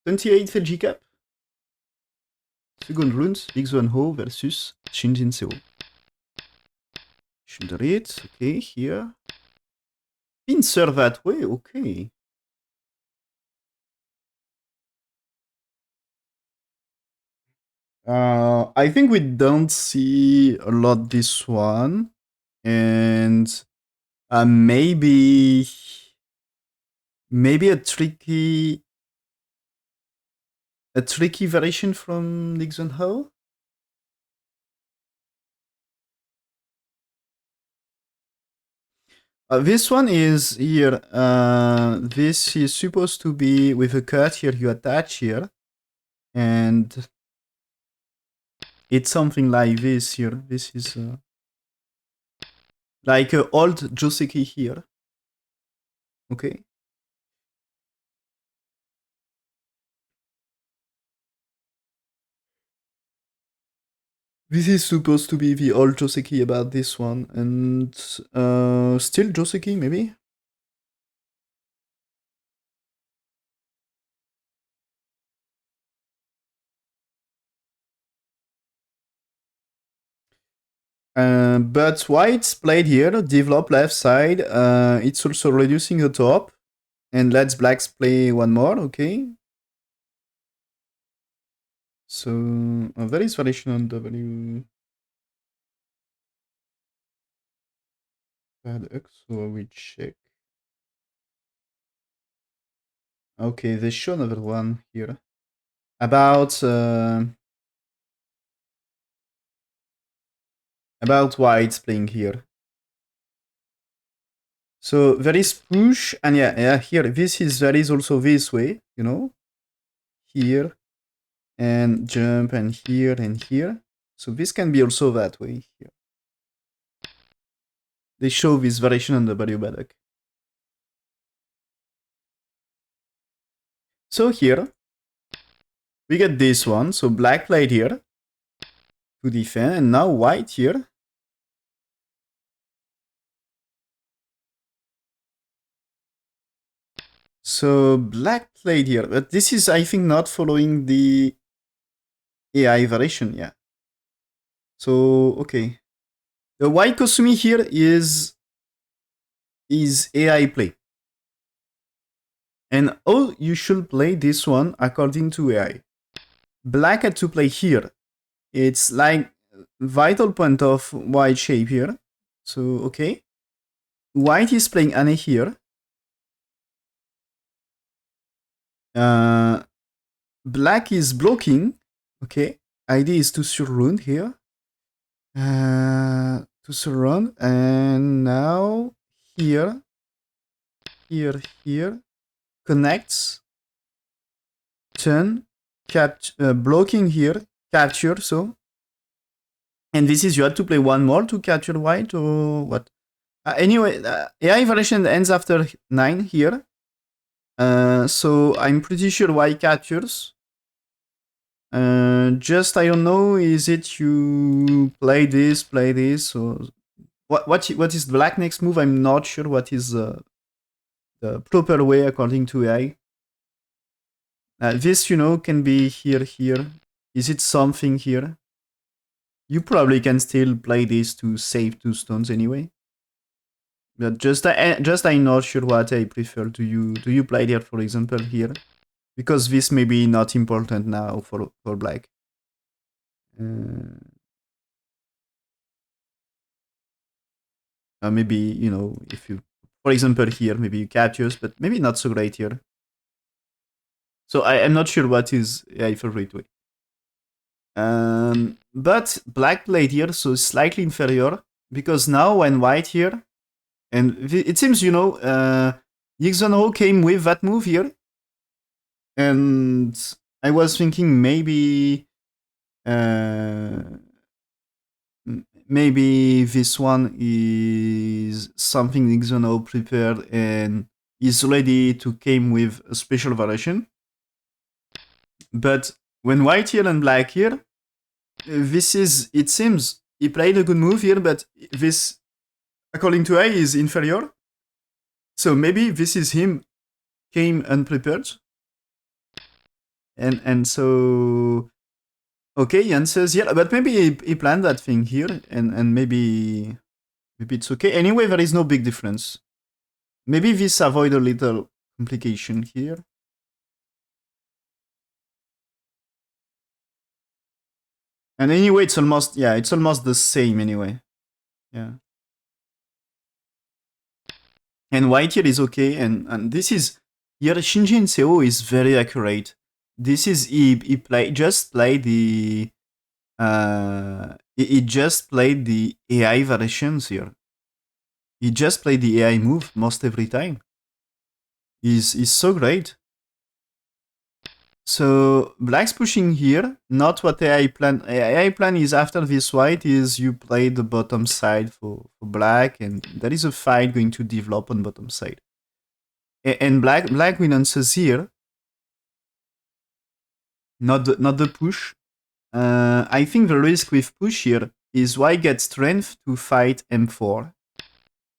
28 FLG Cup. Second round, Big Xuanhao versus Shin Jinseo. Should read, okay, here. Pincer that way, okay. I think we don't see a lot this one. And maybe a tricky variation from Big Xuanhao. This one is here. This is supposed to be with a cut here. You attach here, and it's something like this here. This is like an old Joseki here. Okay. This is supposed to be the old Joseki about this one, and still Joseki maybe. But white's played here, develop left side. It's also reducing the top, and let's blacks play one more. Okay. So there is variation on W. Add X, so we check. Okay, they show another one here about whites playing here. So there is push, and yeah, here there is also this way, you know, here, and jump, and here, and here. So this can be also that way here. They show this variation on the W back. So here, we get this one. So black played here to defend, and now white here. So black played here, but this is, I think, not following the AI variation, yeah. So, okay. The white Kosumi here is AI play. And oh, you should play this one according to AI. Black had to play here. It's like vital point of white shape here. So, okay. White is playing Ane here. Black is blocking. Okay. Idea is to surround here. To surround. And now here. Here. Connects. Turn. Blocking here. Capture. So. And this is you have to play one more to capture white or what? Anyway, AI variation ends after 9 here. So I'm pretty sure white captures. Just I don't know, is it you play this, or what is the black next move? I'm not sure what is the proper way according to AI. This, can be here. Is it something here? You probably can still play this to save 2 stones anyway. But just I'm not sure what I prefer. Do you play there, for example, here? Because this may be not important now for black. Maybe, if you, for example, here, maybe you captures, but maybe not so great here. So I'm not sure what is a favorite way. But black played here, so slightly inferior, because now when white here, and it seems, Xuanhao came with that move here, and I was thinking maybe maybe this one is something Xuanhao prepared and is ready to came with a special variation. But when white here and black here, it seems he played a good move here, but this, according to A, is inferior. So maybe this is him came unprepared. And so okay, Jan says yeah, but maybe he planned that thing here, and maybe it's okay. Anyway, there is no big difference. Maybe this avoid a little complication here. And anyway, it's almost the same anyway. Yeah. And white here is okay, and this is here Shin Jinseo is very accurate. This is he just played the he just played the AI variations here. He just played the AI move most every time. He's so great. So black's pushing here, not what AI plan. AI plan is after this white is you play the bottom side for black, and there is a fight going to develop on bottom side. And black will answers here, not the push. I think the risk with push here is white gets strength to fight m4.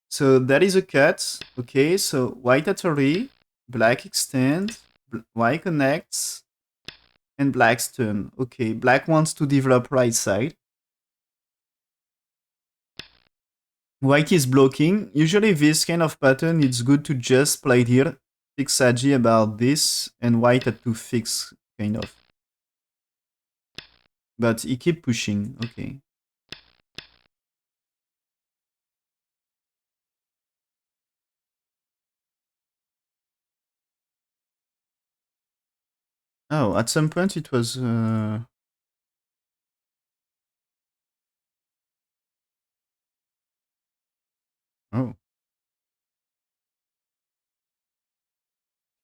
So that is a cut. Okay, so white at a re, black extend, white connects, and black's turn. Okay, black wants to develop right side. White is blocking. Usually this kind of pattern, it's good to just play it here. Fix Saji about this, and white had to fix, kind of. But he keep pushing, okay. Oh, at some point it was... Oh.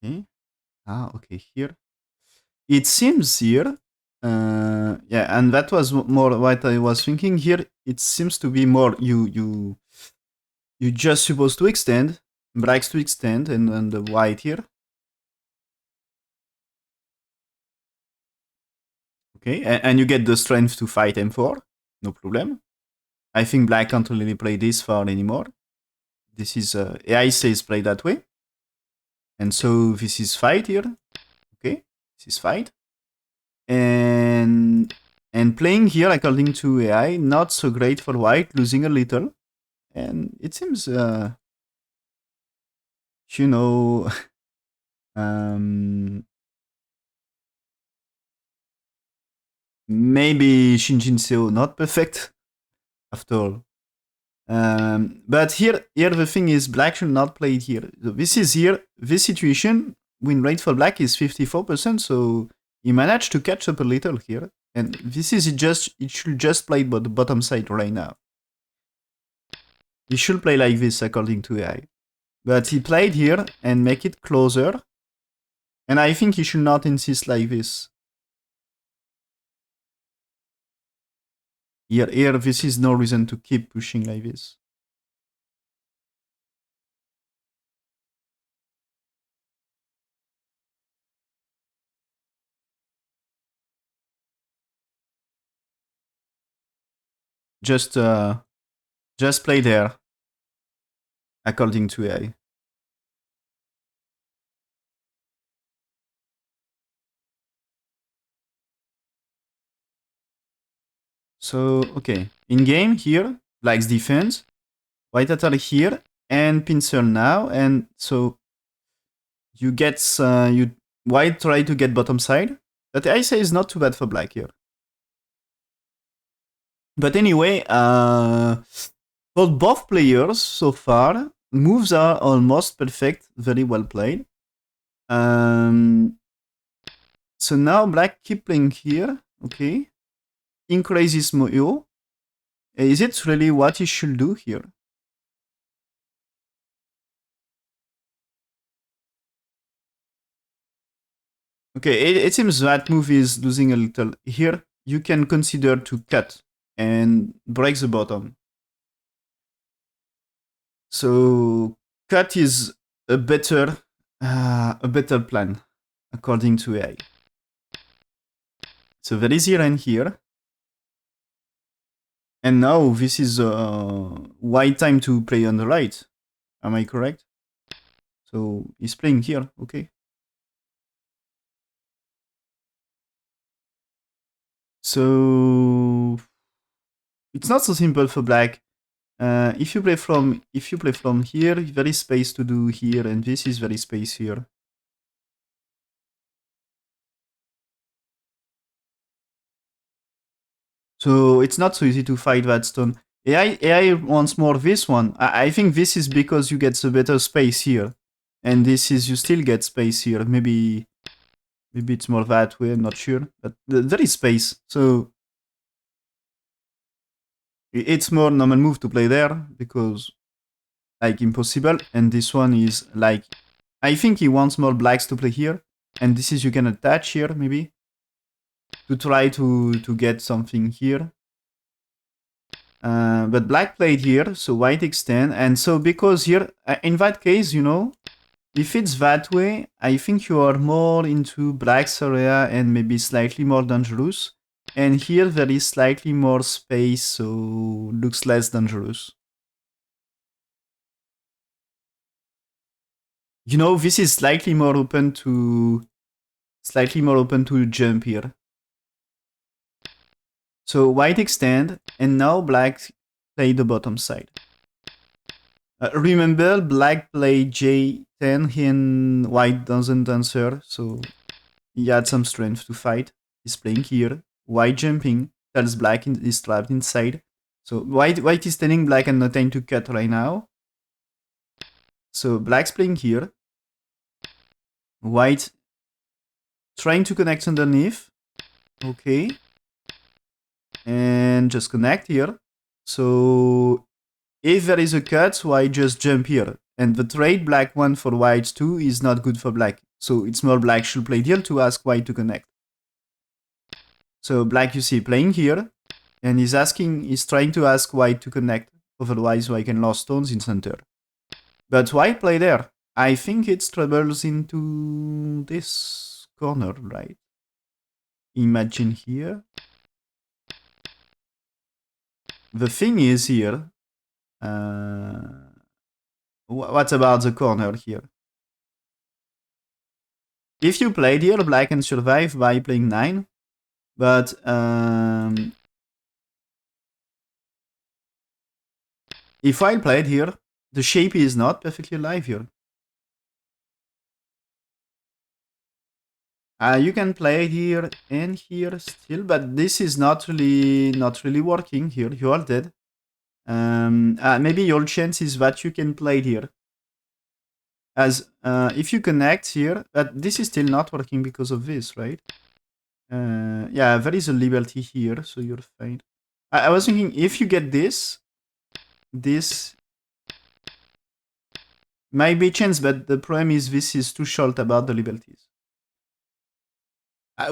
Okay. Ah, okay, here. It seems here... yeah, and that was more what I was thinking here. It seems to be more you just supposed to extend, blacks to extend, and the white here. Okay, and you get the strength to fight m4, no problem. I think black can't really play this far anymore. This is AI says play that way, and so this is fight here. Okay, this is fight, and playing here according to AI not so great for white, losing a little, and it seems you know maybe Shin Jinseo not perfect after all. But here the thing is, black should not play it here. So this is here, this situation, win rate for black is 54%, so he managed to catch up a little here. And this is it should just play the bottom side right now. He should play like this according to AI. But he played here and make it closer. And I think he should not insist like this. Here, this is no reason to keep pushing like this. Just play there, according to AI. So, okay. In game here, black's defense, white attack here, and pincel now, and so you get white try to get bottom side. But I say is not too bad for black here. But anyway, for both players so far, moves are almost perfect, very well played. So now black keep playing here, okay. Increases Moyo. Is it really what he should do here? Okay, it seems that move is losing a little. Here, you can consider to cut and break the bottom. So cut is a better plan, according to AI. So there is here and here. And now this is white time to play on the right. Am I correct? So he's playing here, okay. So it's not so simple for black. If you play from here, very space to do here, and this is very space here. So it's not so easy to fight that stone. AI wants more this one. I think this is because you get the better space here. And this is you still get space here. Maybe it's more that way, I'm not sure. But there is space. So it's more normal move to play there because like impossible. And this one is like I think he wants more blacks to play here. And this is you can attach here maybe to try to get something here. But black played here, so white extend. And so because here, in that case, you know, if it's that way, I think you are more into black's area and maybe slightly more dangerous. And here there is slightly more space, so looks less dangerous. You know, this is slightly more open to jump here. So white extend, and now black play the bottom side. Remember, black played J10 and white doesn't answer, so he had some strength to fight. He's playing here. White jumping, tells black is trapped inside. So white is telling black and no time to cut right now. So black's playing here. White trying to connect underneath. Okay. And just connect here. So if there is a cut, white just jump here. And the trade black 1 for white 2 is not good for black. So it's more black should play here to ask white to connect. So black you see playing here. And he's trying to ask white to connect. Otherwise white can lose stones in center. But white play there. I think it's troubles into this corner, right? Imagine here. The thing is here. What about the corner here? If you played here, black can survive by playing 9. But if white played here, the shape is not perfectly alive here. You can play here and here still, but this is not really working here. You are dead. Maybe your chance is that you can play here. As if you connect here, but this is still not working because of this, right? Yeah, there is a liberty here, so you're fine. I was thinking if you get this might be a chance, but the problem is this is too short about the liberties.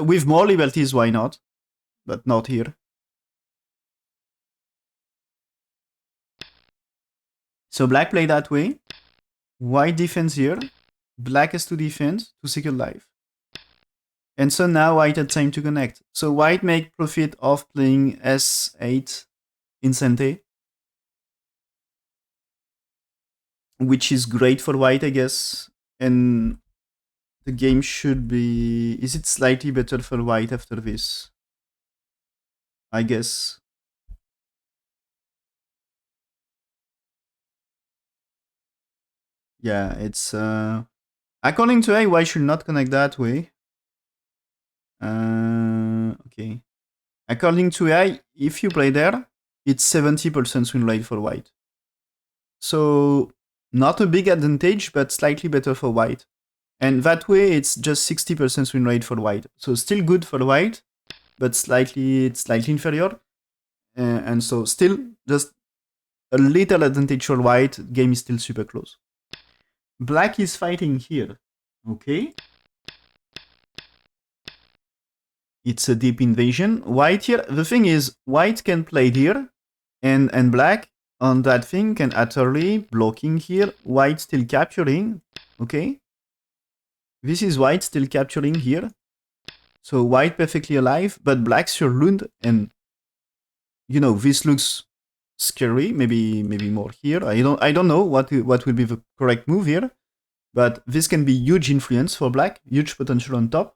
With more liberties, why not? But not here. So black play that way. White defends here. Black has to defend to secure life. And so now white had time to connect. So white make profit of playing S8 in Sente. Which is great for white, I guess. And the game should be... Is it slightly better for white after this? I guess. Yeah, it's... According to A, white should not connect that way. Okay. According to AI, if you play there, it's 70% win rate for white. So not a big advantage, but slightly better for white. And that way, it's just 60% win rate for white. So still good for white, but it's slightly inferior. And so still just a little advantage for white. Game is still super close. Black is fighting here. Okay. It's a deep invasion. White here. The thing is, white can play here, and black on that thing can utterly blocking here. White still capturing. Okay. This is white still capturing here. So white perfectly alive, but black sur Lund, and you know this looks scary. Maybe more here. I don't know what will be the correct move here, but this can be huge influence for black, huge potential on top.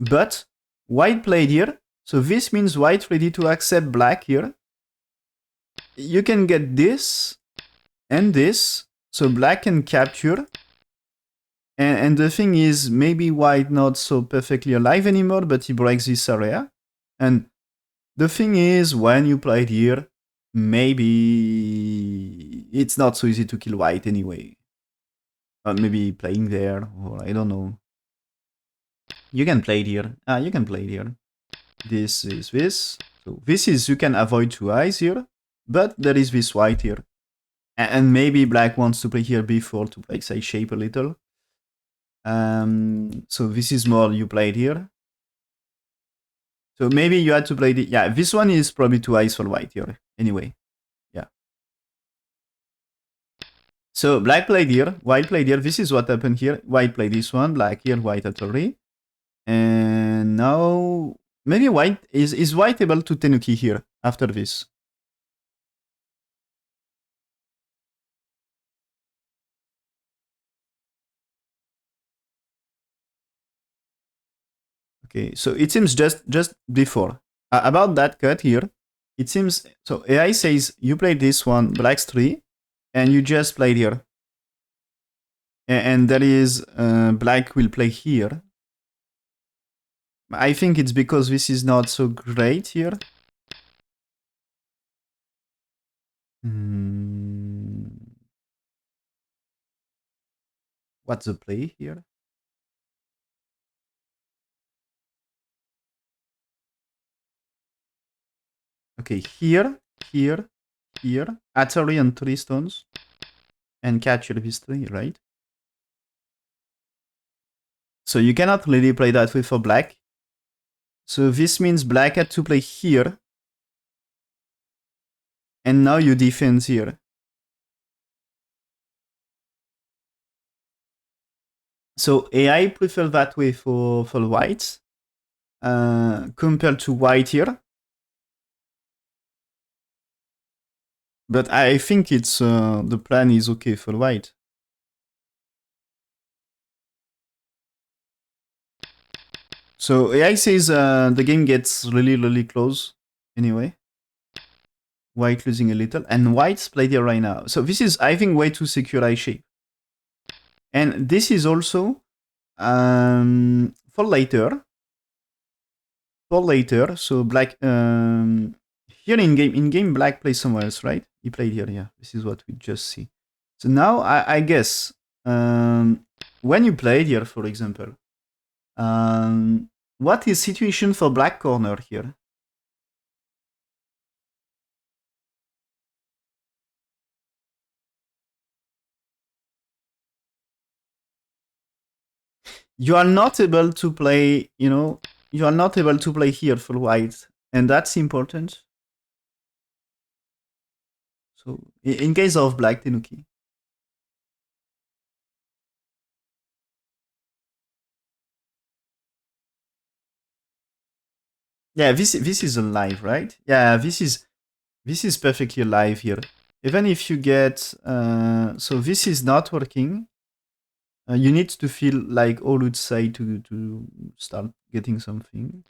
But white played here, So this means white ready to accept black here. You can get this and this. So black can capture. And the thing is, maybe white not so perfectly alive anymore, but he breaks this area. And the thing is, when you play it here, maybe it's not so easy to kill white anyway. Or maybe playing there, or I don't know. You can play it here. You can play it here. This is this. So this is, you can avoid 2 eyes here, but there is this white here. And maybe black wants to play here before to play, say, shape a little. So this is more you played here. So maybe you had to play the... Yeah, this one is probably 2 eyes for white here. Anyway, yeah. So black played here, white played here. This is what happened here. White played this one, black here, white at 3. And now maybe white is white able to tenuki here after this. Okay, so it seems just before about that cut here, it seems so AI says you played this one, black's 3, and you just played here, and that is black will play here. I think it's because this is not so great here. What's the play here? Okay, here, here, here, Atari and 3 stones, and catch your history, right? So you cannot really play that way for black. So this means black had to play here, and now you defend here. So AI prefer that way for white, compared to white here. But I think it's the plan is okay for white. So AI says the game gets really close anyway. White losing a little, and white's played here right now. So this is, I think, way too secure eye shape. And this is also for later. For later, so black here in game black plays somewhere else, right? He played here, yeah. This is what we just see. So now I guess when you played here, for example, what is situation for black corner here? You are not able to play, you are not able to play here for white, and that's important. So in case of black Tenuki. Yeah, this is alive, right? Yeah, this is perfectly alive here. Even if you get so this is not working. You need to feel like all would say to start getting something.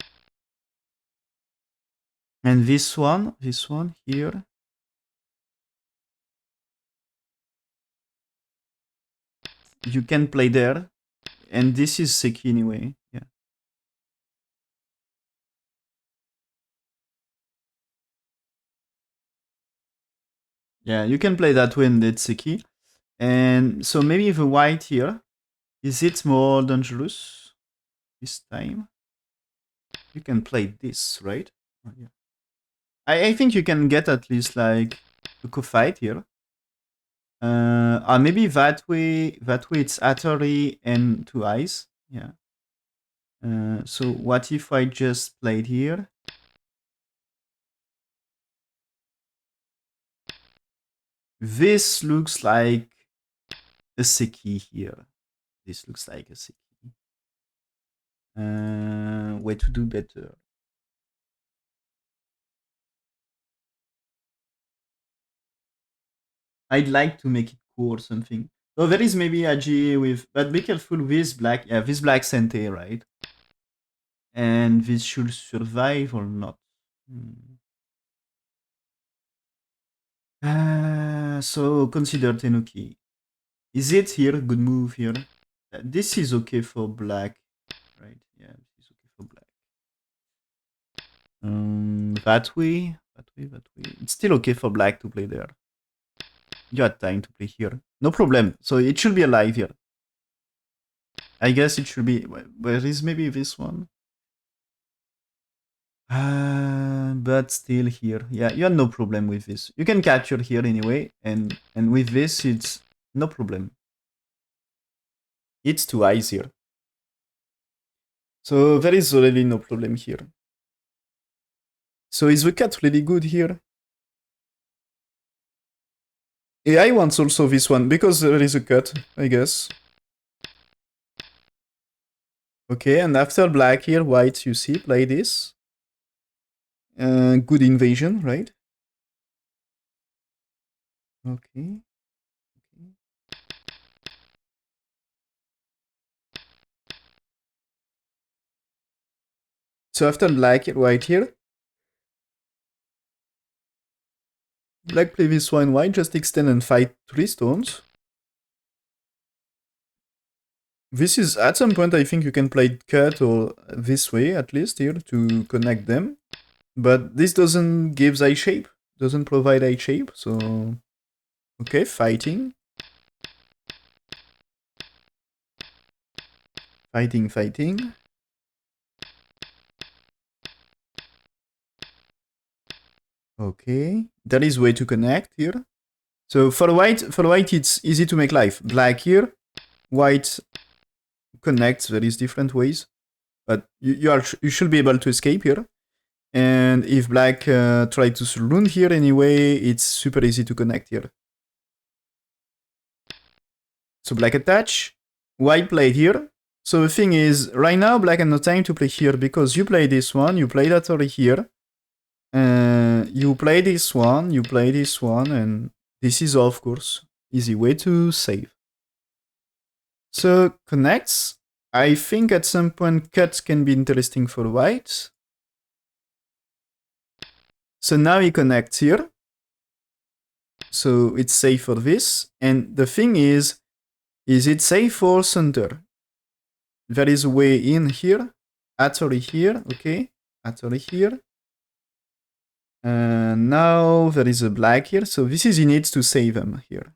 And this one here. You can play there. And this is Seki anyway. Yeah. Yeah, you can play that way and it's Seki. And so maybe the white here, is it more dangerous this time? You can play this, right? Oh, yeah. I think you can get at least like a co-fight here. Maybe that way it's Atari and 2 eyes. Yeah. So what if I just played here? This looks like a Seki here. This looks like a Seki. Way to do better. I'd like to make it cool or something. So there is maybe a G with, but be careful with black. Yeah, this black Sente, right? And this should survive or not. So consider Tenuki. Is it here? Good move here. This is okay for black, right? Yeah, this is okay for black. That way. It's still okay for black to play there. You had time to play here. No problem. So it should be alive here. I guess it should be. Where is maybe this one? But still here. Yeah, you have no problem with this. You can capture here anyway, and with this, it's no problem. It's too eyes here. So there is really no problem here. So is the cat really good here? AI wants also this one, because there is a cut, I guess. Okay, and after black here, white, you see, play this. Good invasion, right? Okay. So after black, white here. Black play this one, white just extend and fight 3 stones. This is, at some point, I think you can play cut or this way, at least, here, to connect them. But this doesn't give eye shape, doesn't provide eye shape, so... Okay, fighting. Fighting. Okay, that is way to connect here. So for white, it's easy to make life. Black here, white connects. There is different ways, but you should be able to escape here. And if black try to saloon here anyway, it's super easy to connect here. So black attach, white play here. So the thing is, right now black has no time to play here because you play this one, you play that over here. You play this one, and this is of course easy way to save. So connects. I think at some point cuts can be interesting for white. So now he connects here. So it's safe for this. And the thing is it safe for center? There is a way in here. Attori here, okay. Attori here. Now there is a black here. So this is he needs to save him here.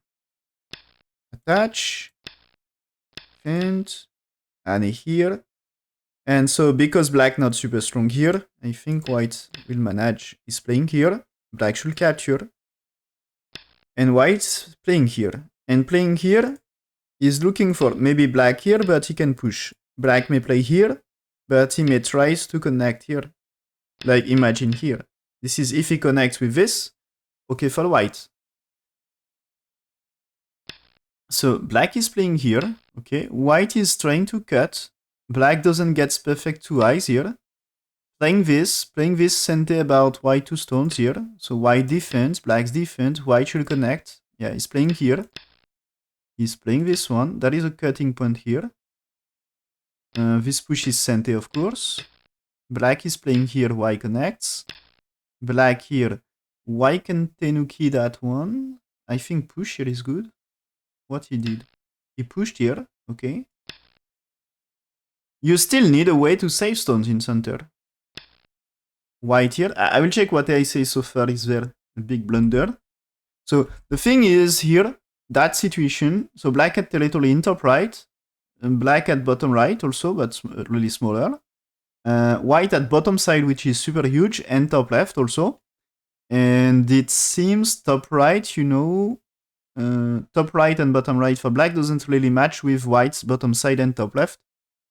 Attach. And here. And so because black not super strong here, I think white will manage. He's playing here. Black should capture. And white's playing here. And playing here is looking for maybe black here, but he can push. Black may play here, but he may try to connect here. Like imagine here. This is if he connects with this. Okay for white. So black is playing here. Okay, white is trying to cut. Black doesn't get perfect 2 eyes here. Playing this sente about white 2 stones here. So white defense, black's defense, white should connect. Yeah, he's playing here. He's playing this one. That is a cutting point here. This push is sente, of course. Black is playing here, white connects. Black here, white can tenuki that one. I think push here is good. What he did? He pushed here, okay. You still need a way to save stones in center. White here. I will check what I say so far. Is there a big blunder? So the thing is here, that situation. So black at territory in top right, and black at bottom right also, but really smaller. White at bottom side, which is super huge, and top left also. And it seems top right, you know, top right and bottom right for black doesn't really match with white's bottom side and top left.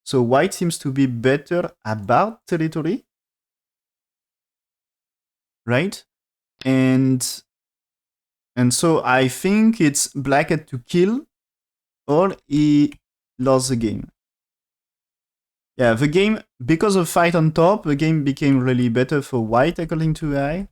So white seems to be better about territory, right? And so I think it's black had to kill or he lost the game. Yeah, the game, because of fight on top, the game became really better for white according to AI.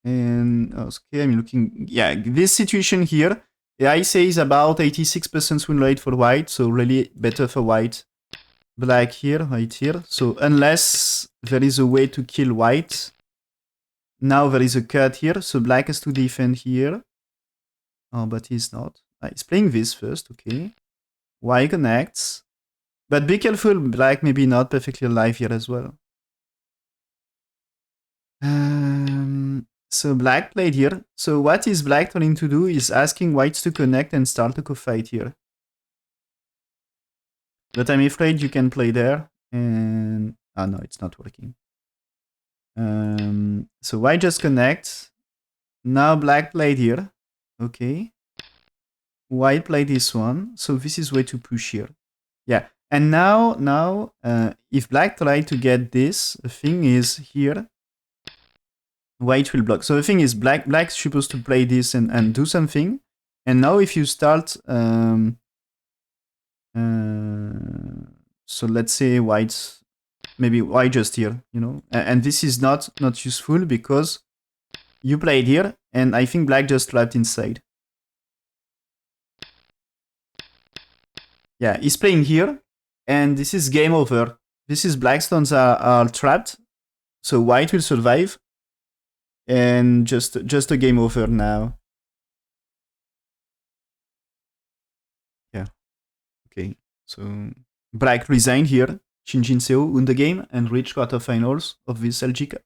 And okay, I'm looking. Yeah, this situation here I say is about 86% win rate for white, so really better for white. Black here, right here. So unless there is a way to kill white, now there is a cut here, so black has to defend here. Oh, but he's not. He's playing this first, okay. White connects. But be careful, black maybe not perfectly alive here as well. So black played here. So what is black trying to do is asking whites to connect and start a co-fight here. But I'm afraid you can play there. And oh no, it's not working. So white just connects. Now black played here. Okay. White played this one. So this is way to push here. Yeah. And now, if black tried to get this, the thing is here, white will block. So the thing is, black's supposed to play this and do something. And now if you start, so let's say maybe white just here, you know, and this is not useful because you played here, and I think black just trapped inside. Yeah, he's playing here, and this is game over. This is black stones are trapped, so white will survive, and just a game over now. Yeah, okay. So black resigned here. Shin Jinseo won the game and reached quarterfinals of this LG Cup.